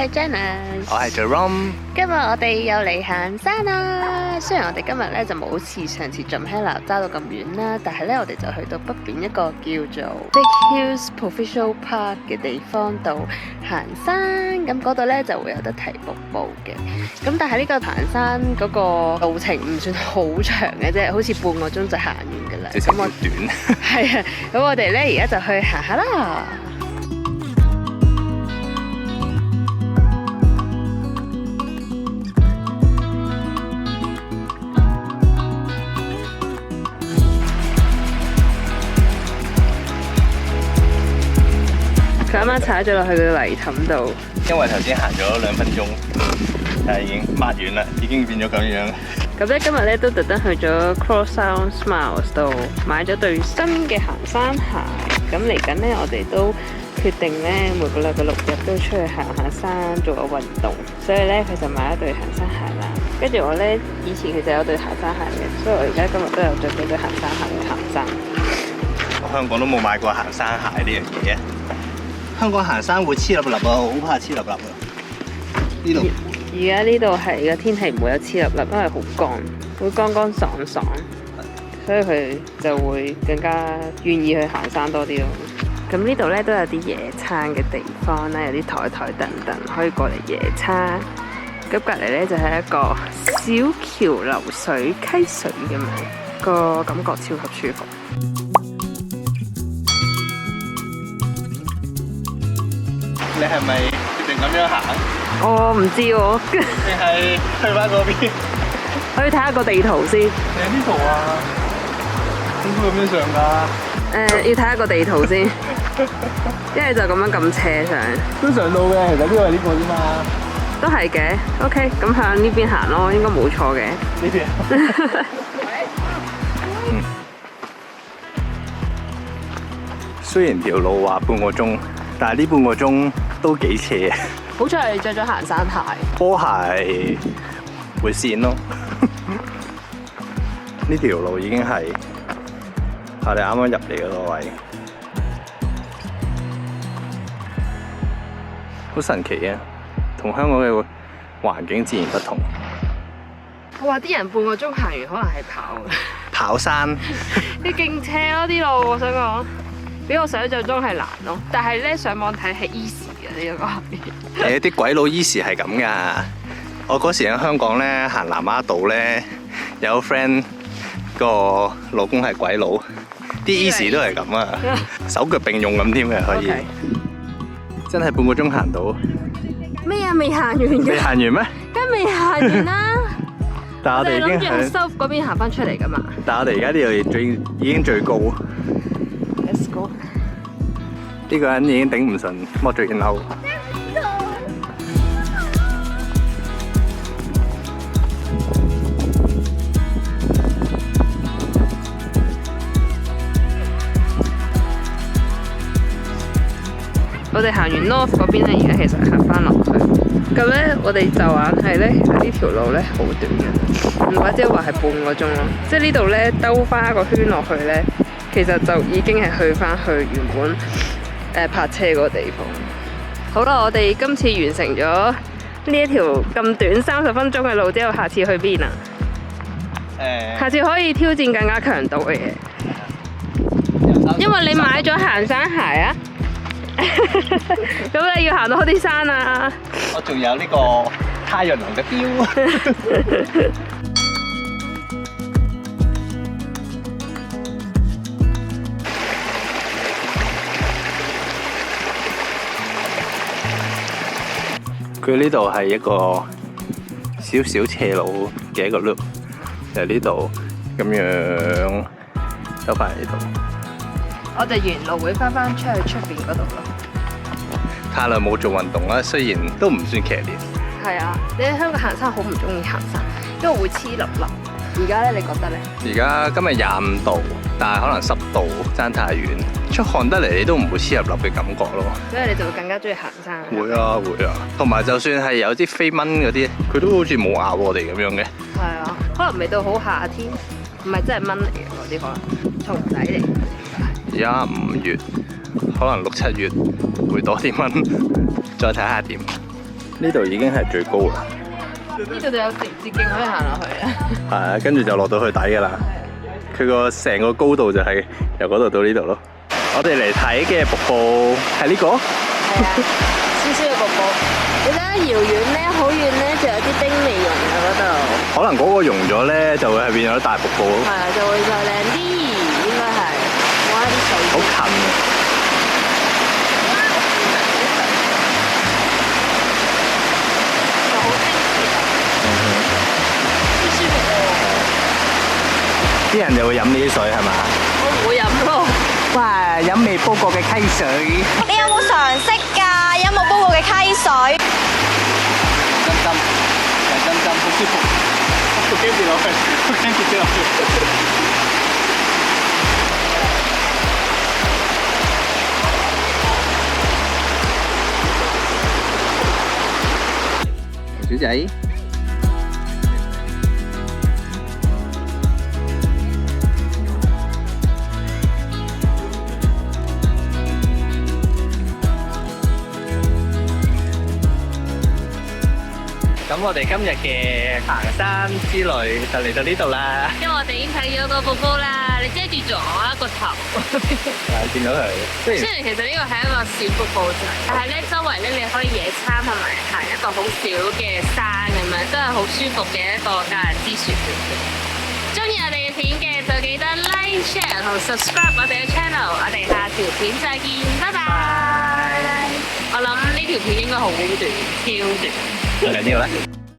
係 Janice， 我係 Jerome。今日我哋又嚟行山啦。雖然我哋今日咧就冇好似上次盡喺南揸到咁遠啦，但係咧我哋就去到北邊一個叫做 Big Hills Provincial Park 嘅地方度行山。咁嗰度咧就會有得睇瀑布嘅。咁但係呢個行山嗰個路程唔算好長嘅啫，好似半個鐘就行完噶啦。咁我短。係啊，咁我哋咧而家就去行下啦。佢啱啱踩咗落去個泥凼度，因為頭先行咗2分鐘，但係已經抹完啦，已經變咗咁樣。咁咧今日咧都特登去咗 Crossout Smiles 度買咗對新嘅行山鞋。咁嚟緊咧，我哋都決定咧每個禮拜6日都出去行下山，做個運動。所以咧佢就買一對行山鞋啦。跟住我咧以前其實有對行山鞋嘅，所以我而家今日都有着幾對行山鞋去行山。我香港都冇買過行山鞋呢樣嘢。香港行山會黐粒粒啊，好怕黐粒粒啊！呢度而家呢度係個天氣唔會有黐粒粒，因為好乾，會乾乾爽爽，所以佢就會更加願意去行山多啲咯。咁呢度咧都有啲野餐嘅地方啦，有啲台凳凳可以過嚟野餐。咁隔離咧就係一個小橋流水溪水咁樣，個感覺超級舒服。你係咪決定咁樣行？我唔知喎，定係去翻嗰邊？我要睇下個地圖先。你喺邊度啊？應該咁樣上㗎？要睇下個地圖先，一係就咁樣咁斜上。都上到嘅，其實呢個係呢個啫嘛。都係嘅 ，OK， 咁向呢邊行咯，應該冇錯嘅。呢邊。雖然條路話半個鐘，但係呢半個鐘都幾斜。好彩你着咗行山鞋。波鞋會跣咯。呢條路已經係我哋啱啱入嚟嗰個位，好神奇啊！同香港嘅環境自然不同。我話啲人半個鐘行完，可能係跑山。啲勁斜咯啲路，我想講，比我想象中係難咯。但係咧上網睇係 easy 嘅呢個係。啲鬼佬 easy 係咁噶。我嗰時喺香港咧行南丫島咧，有個 friend 個老公係鬼佬，啲 easy 都係咁啊，手腳並用咁添嘅可以。Okay. 真係半個鐘行到。咩啊？未行完嘅？未行完咩？梗未行完啦。但係我哋已經喺 South 嗰邊行翻出嚟噶嘛？但係我哋而家呢度已經最高。Let's go。呢個人已經頂唔順，剝咗件褸。我哋行完 North 嗰邊咧，而家其實行翻落去。咁咧，我哋就話係咧，其實呢條路咧好短嘅，唔怪之話係半個鐘咯。即係呢度咧兜翻一個圈落去咧，其實就已經係去翻去原本泊車嗰個地方。好啦，我哋今次完成咗呢一條咁短30分鐘嘅路之後，下次去邊啊？下次可以挑戰更加強度嘅嘢，因為你買咗行山鞋啊。咁你要行多啲山啊！我仲有呢個太陽能嘅錶。佢呢度係一個少少斜路嘅一個 loop， 就係呢度咁樣兜翻嚟呢度。我哋沿路會翻出去出邊嗰度咯。太耐冇做運動啦，雖然都唔算劇烈。係啊，你喺香港行山好唔中意行山，因為會黐粒粒。而家咧，你覺得咧？而家今日25度，但係可能濕度爭太遠，出汗得嚟你都唔會黐粒粒嘅感覺咯。所以你就會更加中意行山。會啊會啊，同埋就算係有啲飛蚊嗰啲，佢都好似冇咬我哋咁樣嘅。係啊，可能未到好夏天，唔係真係蚊嚟嘅嗰啲，可能蟲仔嚟。而家5月，可能6、7月會多啲蚊，再睇下點。呢度已經係最高啦。呢度就有直接徑可以行落去啦。係啊，跟住就落到去底㗎啦。佢個成個高度就係由嗰度到呢度咯。我哋嚟睇嘅瀑布係呢個。係啊，少少嘅瀑布。你睇下遙遠咧，好遠咧，仲有啲冰未融啊嗰度。可能嗰個溶咗咧，就會係變咗大瀑布咯。係啊，就會再靚啲，應該係。哇！啲水好近啊！就好清澈啊，好舒服喎。啲人就會飲呢啲水係嘛？我唔會飲咯。哇！飲未煲過嘅溪水。你有冇常識㗎？有冇煲過嘅溪水？針針，係針針，好舒服。我驚跌落去，我驚跌落去。小仔。咁我哋今日嘅行山之旅就嚟到呢度啦。因為我哋已經睇咗個瀑布啦，你遮住咗我一個頭。見到佢，雖然其實呢個係一個小瀑布仔，但係咧周圍咧你可以野餐同埋行一個好小嘅山咁樣，真係好舒服嘅一個假日之選。中意我哋嘅片嘅就記得 like、share 同 subscribe 我哋嘅 channel。我哋下條片再見，拜拜。我諗呢條片應該好短，超短。唔緊要啦。